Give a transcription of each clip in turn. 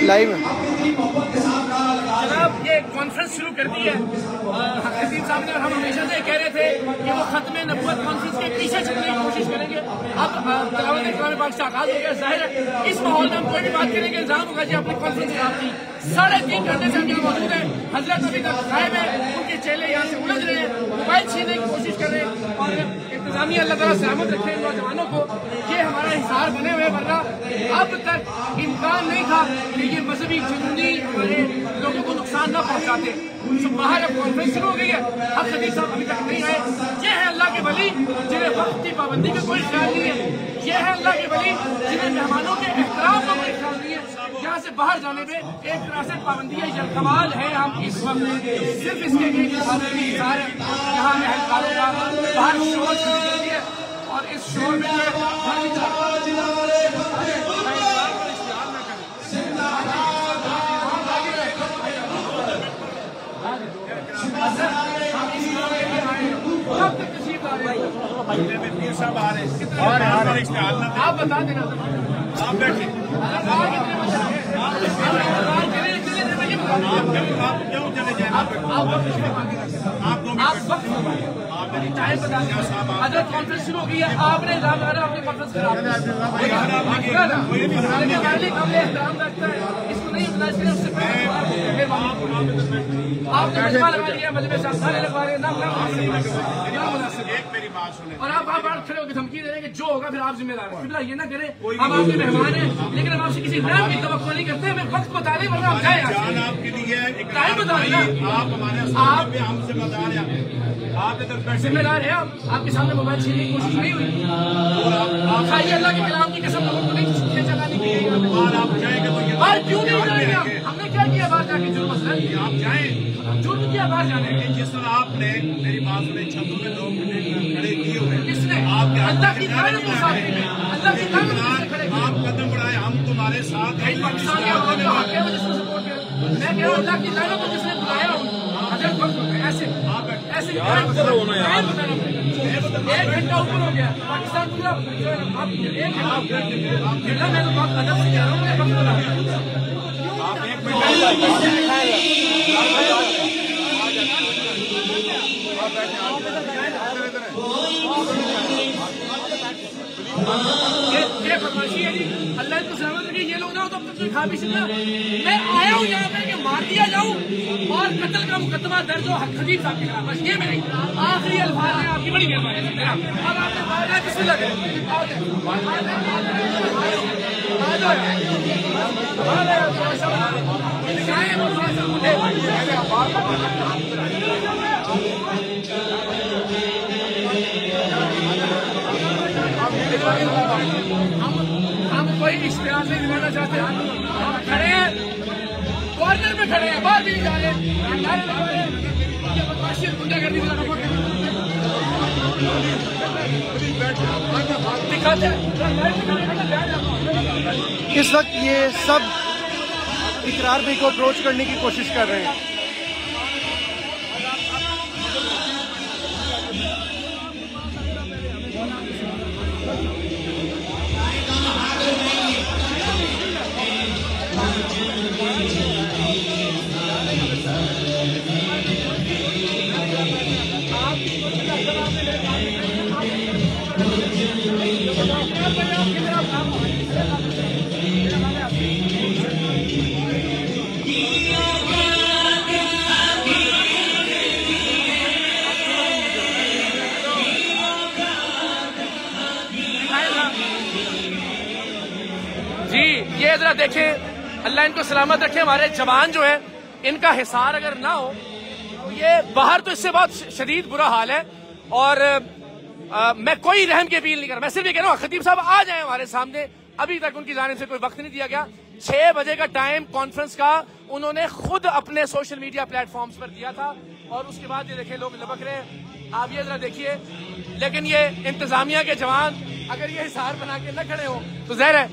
Live जनाब ये conference शुरू कर दी है। खतीब साहब ने, हम हमेशा से कह रहे थे कि वो खत्म नबूवत कॉन्फ्रेंस के पीछे छुपने की कोशिश करेंगे। अब तिलावत कलाम पाक से आगाज हो गया। जाहिर है इस माहौल में हम कोई भी बात करेंगे इल्जाम होगा जी आपने कॉन्फ्रेंस खराब की। 3.5 घंटे से हम यहाँ मौजूद हैं। हजरत अभी तक गायब है, उनके चेले यहाँ से उलझ रहे हैं, मोबाइल छीनने की कोशिश कर रहे हैं। और इंतजामिया अल्लाह ताला सलामत रखे इन नौजवानों को। ये हमारा हिसार बने हुए, वरना अब तक इम्कान नहीं था कि ये मजहबी जुनूनी हमारे लोगों को नुकसान न पहुंचाते। तो बाहर अब कॉन्फ्रेंस शुरू हो गई है। अब खतीब साहब अभी तक नहीं आए। ये है अल्लाह के वली जिन्हें वक्त की पाबंदी का कोई ख्याल नहीं है। ये है अल्लाह के वली जिन्हें मेहमानों के एहतराम का कोई ख्याल नहीं है। यहाँ से बाहर जाने में एक तरह से पाबंदी है। ये कमाल है हम इस वक्त सिर्फ इसके एक हिसार है। यहाँ एहलकारों का बाहर शोर शुरू कर दिया और इस शोर में आप बता देना। आप बैठिए। क्यों चले जाए? आप टाइम बता दें। अगर कॉन्फ्रेंस शुरू हो गई है, आपने इल्जाम लगा अपनी कॉन्फ्रेंस खराब एहतराम रखता है, इसको नहीं बुला उससे आपने लगा लिया मजबे साहब सारे लगवा रहे हैं ना और आप खड़े होकर धमकी दे रहे हैं कि जो होगा फिर आप जिम्मेदार हैं। ये ना करें, हम आपके मेहमान हैं, लेकिन हम आपसे किसी नाम की तवक्को नहीं करते। हमें वक्त बता दें वरना आप जाए आपके लिए टाइम बता दें। आप हमारे हमसे बता रहे हैं, आप जिम्मेदार है। आपके सामने मोबाइल छीनने की कोशिश नहीं हुई। खाइए अल्लाह के कलाम की कसम, लोगों को नहीं चलानी की गई। आप जाएंगे तो बाहर क्यों नहीं जाएंगे? हमने क्या किया बाहर जाके? जुर्म आप जाए, जुर्म किया बाहर जाने के। जिस तरह आपने मेरी बात सुने, छतों में लोग खड़े किए हुए, किसने? आपके अल्लाह की कानून को साथ में, अल्लाह की कानून आप कदम बढ़ाए, हम तुम्हारे साथ हैं। पाकिस्तान के आवाम का हक है, मैं जिसको सपोर्ट कर, मैं कह रहा हूं अल्लाह की कानून को जिसने बुलाया ऐसे ऐसे 1 घंटा ऊपर हो गया पाकिस्तान पूरा। आप 1 घंटा मैं तो बात अदब से कह रहा हूँ। आप 1 मिनट ये फरमाइशी है जी। अल्लाह को सलामत रखिए। ये लोग ना हो तो अब तक खा पी सकता। मैं आया हूँ यहाँ पे कि मार दिया जाऊँ और कत्ल का मुकदमा दर्ज हो खतीब साहब के खिलाफ। बस ये मेरे आखिरी अल्फाज हैं। आपकी बड़ी मेहरबानी। अब आपने बारह किससे लगे हम कोई इश्तिहार नहीं दिलाना चाहते। हम खड़े हैं, कॉर्नर में खड़े हैं, बाहर भी नहीं जा रहे। गुंडागर्दी दिखाते हैं। इस वक्त ये सब इकरार भाई को अप्रोच करने की कोशिश कर रहे हैं। जी ये जरा देखें, अल्लाह इनको सलामत रखे। हमारे जवान जो है, इनका हिसार अगर ना हो तो ये बाहर तो इससे बहुत शदीद बुरा हाल है। और मैं कोई रहम की अपील नहीं कर रहा, मैं सिर्फ ये कह रहा हूँ खतीब साहब आ जाए हमारे सामने। अभी तक उनकी जानिब से कोई वक्त नहीं दिया गया। 6 बजे का टाइम कॉन्फ्रेंस का उन्होंने खुद अपने सोशल मीडिया प्लेटफॉर्म्स पर दिया था और उसके बाद ये देखिए लोग लपक रहे हैं। आप ये जरा देखिए। लेकिन ये इंतजामिया के जवान अगर ये हिसार बना के न खड़े हो तो जहर है।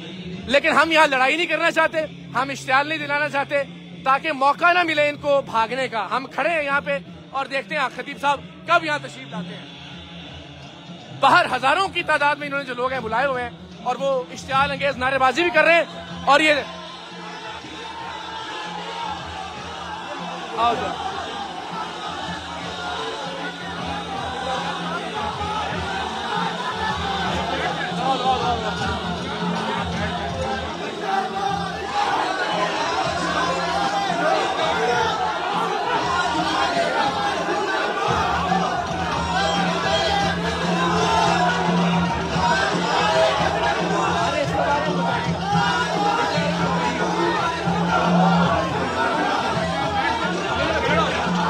लेकिन हम यहाँ लड़ाई नहीं करना चाहते, हम इश्तिहार नहीं दिलाना चाहते ताकि मौका ना मिले इनको भागने का। हम खड़े हैं यहाँ पे और देखते हैं खतीब साहब कब यहाँ तशरीफ लाते हैं। बाहर हजारों की तादाद में इन्होंने जो लोग हैं बुलाए हुए हैं और वो इश्तिहार अंगेज नारेबाजी भी कर रहे हैं। और ये आओ सर।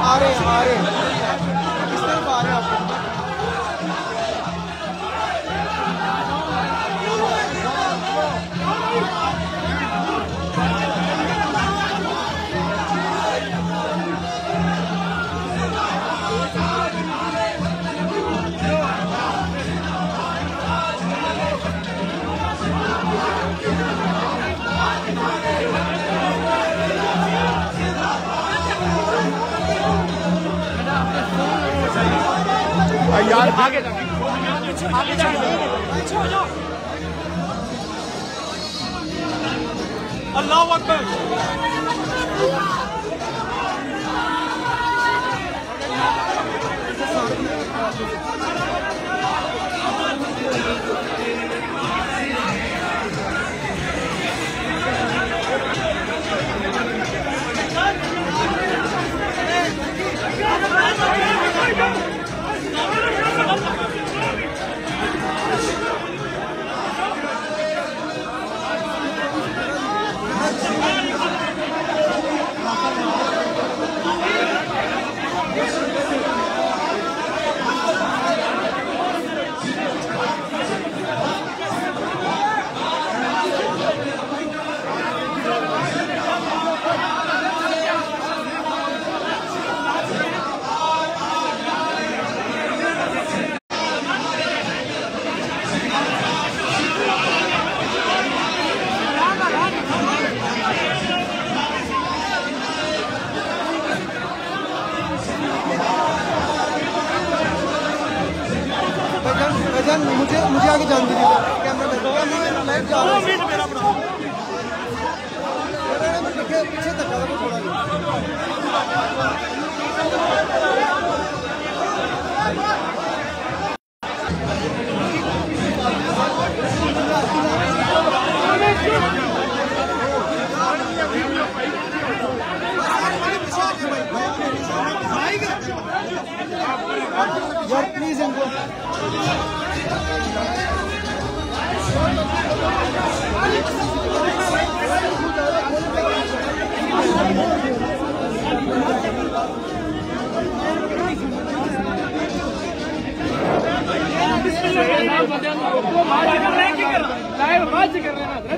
आ रहे किस तरफ आ रहे हैं आप? यार आगे अल्लाह अकबर। मुझे आगे जान दीजिए कैमरा लाइव जा रहा है पीछे तक थोड़ा यार प्लीज इनको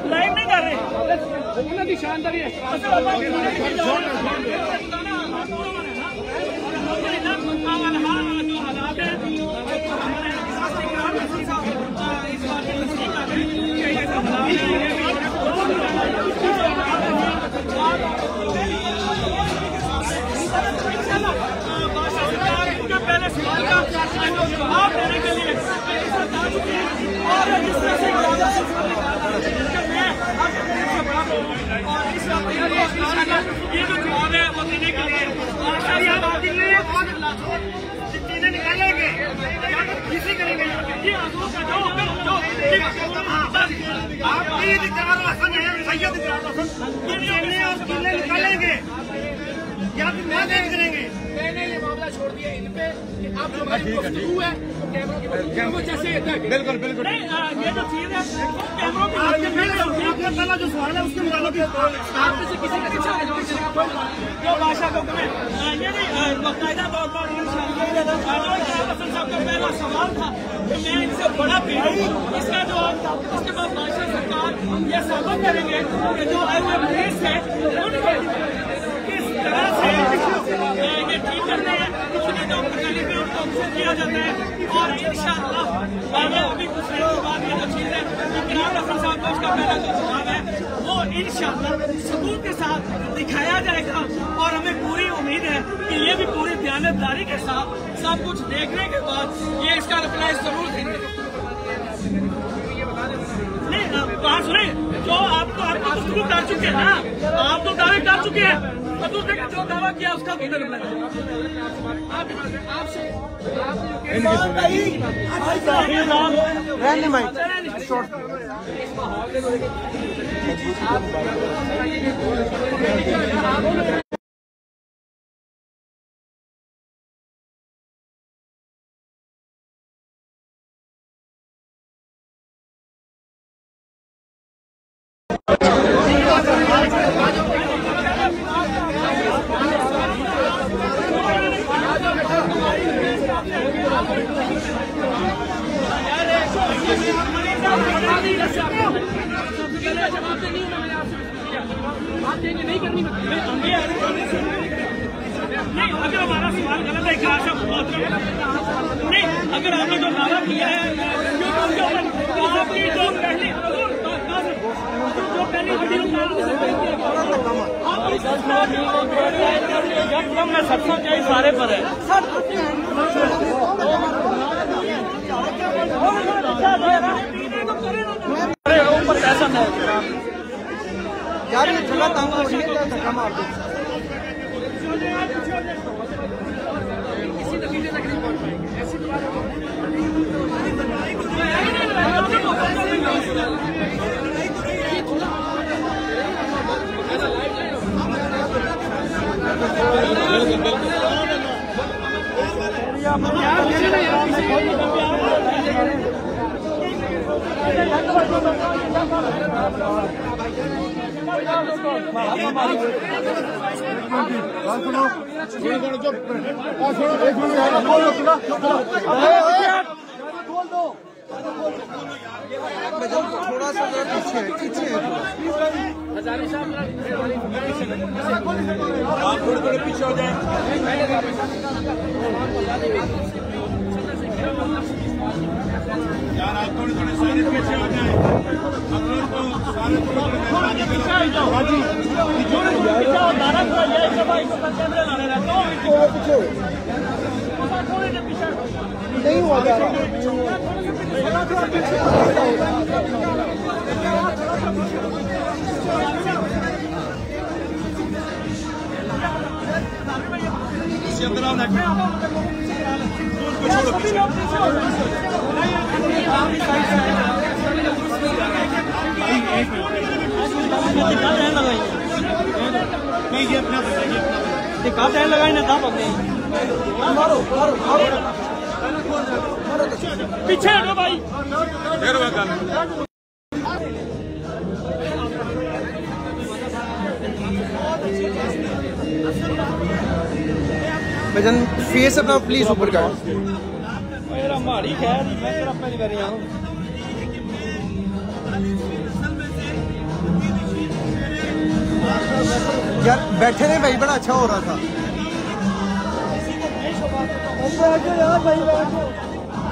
लाइव नहीं कर रहे शानदारी पहले सवाल का जवाब देने के लिए और जिस तरह से ये जो जवाब है वो देने के लिए चीजें निकालेंगे किसी करेंगे ये आप इकरार हसन है सैयद इकरार हसन ये निकालेंगे या फिर मैं देख करेंगे। मैंने ये मामला छोड़ दिया इन पे कि आप हमारी गुफ्तगू है कैमरों जैसे बिल्कुल बिल्कुल ये जो चीज है कैमरों के आपका पहला जो सवाल है उसके मुताबिक आप में से किसी का जवाब जो भाषा को करें ये नहीं बाकायदा तौर पर हसन साहब का पहला सवाल था कि मैं इनसे बड़ा पीड़ू इसका जवाब था। उसके बाद भाषा सरकार ये साबित करेंगे कि जो केस है उनके किस तरह से ये ठीक करते हैं पिछली जो तकलीफें उनको अक्सर किया जाता है और इंशाअल्लाह आगे अभी कुछ देर के बाद ये जो चीज है इकरार हसन साहब का उसका पहला जो जवाब है वो इंशाअल्लाह सबूत के साथ दिखाया जाएगा और हमें पूरी उम्मीद है कि ये भी पूरी दयानतदारी के साथ सब कुछ देखने के बाद ये इसका रिप्लाई जरूर देंगे। नहीं बात सुनिए जो आपको चुके हैं ना, आप तो दावे कर चुके हैं, तो दूसरे का जो दावा किया उसका नहीं करनी नहीं, अगर हमारा सवाल गलत है नहीं, अगर आपने जो दावा किया है आपकी जो पहली मैं सबसे चाहिए सारे पर है ऊपर पैसा है यार, ये जगह तंग हो रही है, धक्का मार दो। थोड़ा सा पीछे हजारी साहब, आप थोड़े पीछे हो जाए। यार आप थोड़े सारे पीछे हो जाए, नहीं हुआ लगाई ना था पीछे हटो भाई। भजन फेस अपना प्लीज ऊपर कर। मेरा माड़ी खैर मैं तेरा पहली बार यहाँ यार बैठे ने भाई, बड़ा अच्छा हो रहा था।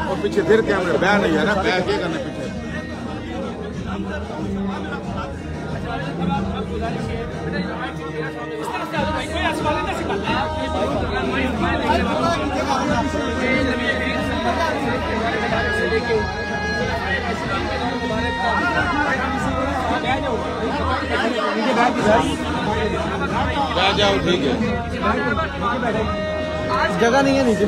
और पीछे फिर कैमरे बैन नहीं है ना, बैन क्या करना पीछे। जाओ ठीक है, जगह नहीं है नीचे।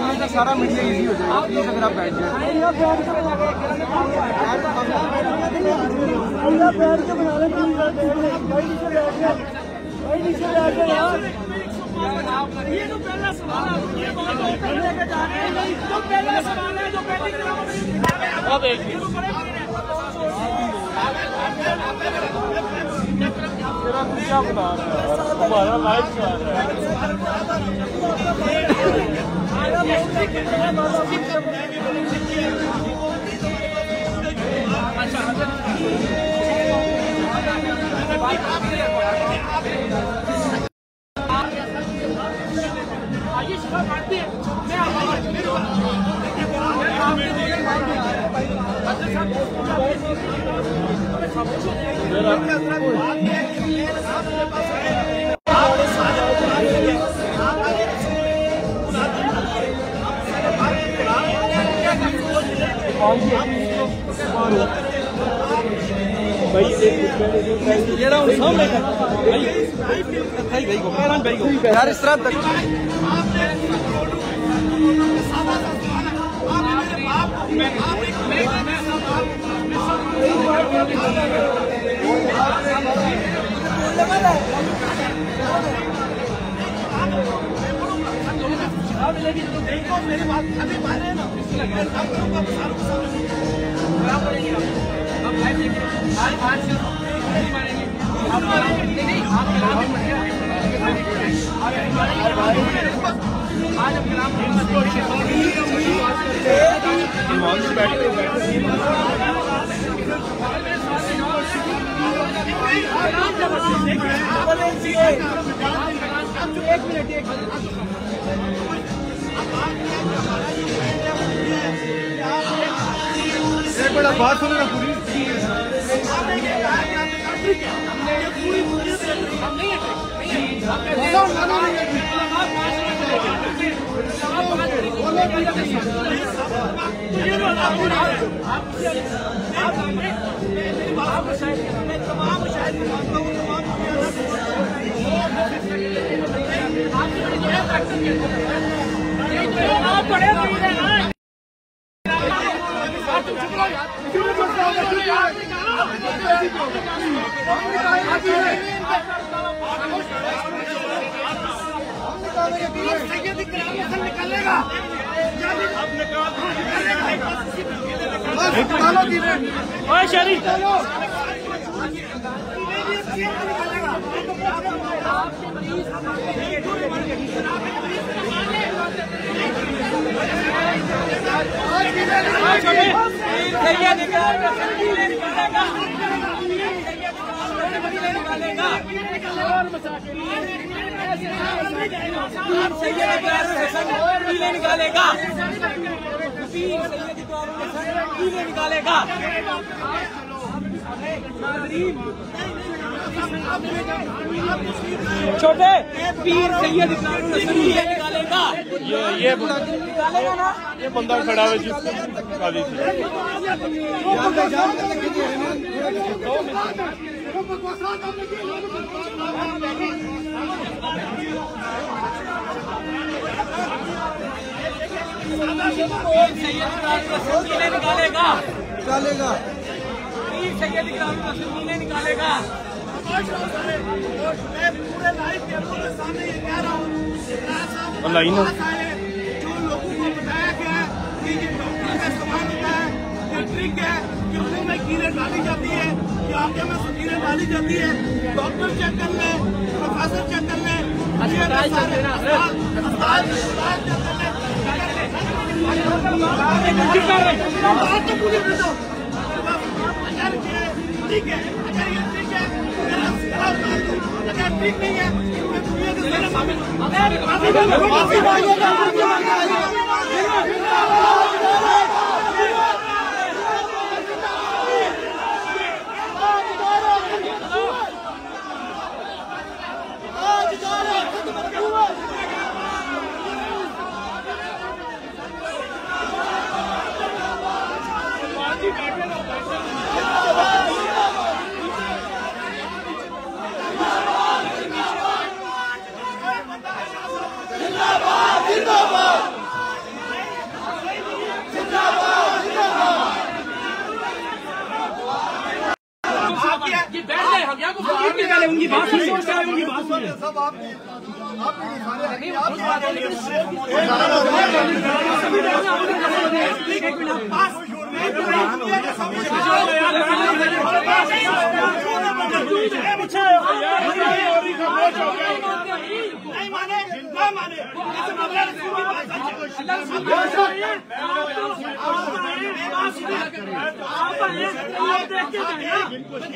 करने का सारा मीडिया इजी हो जाएगा। प्लीज अगर आप बैठ जाए। ये तो पहला सवाल है, लेके जा रहे हैं, तो पहला सवाल है जो पेंडिंग क्या बता रहा है हमारा लाइव चल रहा यार इस तरह तक मेरी बात अभी माने ना एक मिनट एक बड़ा बात सुनो ना पूरी निकालेगा छोटे पीर सैयद निकालेगा ये निकालेगा ना ये बंदा खड़ा है जिसको गाली थी निकालेगा निकालेगा पीर सैयद निकालेगा पूरे लाइव कैमरों के सामने ये कह रहा हूँ जो लोगों को बताया गया है कि ये डॉक्टर का इस्तेमाल होता है, ये ट्रिक है कि उसमें में कीड़े डाली जाती है, कि आगे में कीड़े डाली जाती है। डॉक्टर चेक कर ले, प्रोफेसर चेक कर ले, ठीक है, अगर ये ठीक है अगर ठीक नहीं है जिंदाबाद जिंदाबाद हक उनकी बात उनकी बात सब नहीं माने ना माने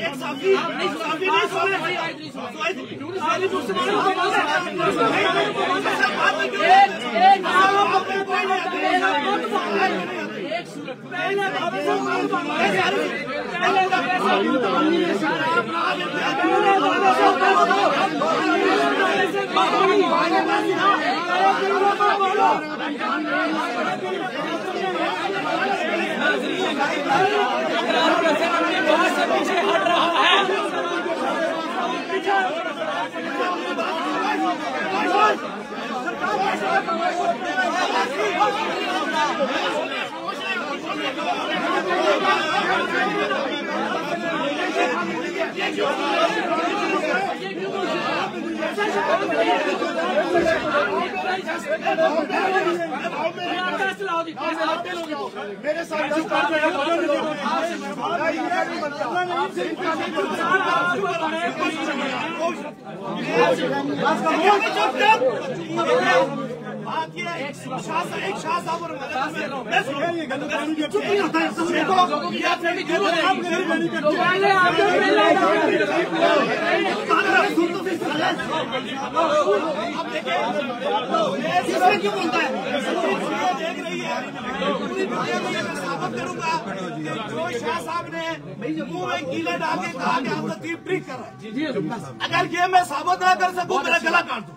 एक साफी पीछे हट रहा है। मेरे साथ बात ये एक शाह साहब और क्यों बोलता है देख रही है पूरी दुनिया में मैं साबित करूंगा जो शाह साहब ने मुंह में कीले डाल के कहा कि हम तो टीम ट्रिक कर रहे हैं, अगर ये मैं साबित ना कर सकूं मेरा गला काट दूं।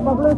पकड़ो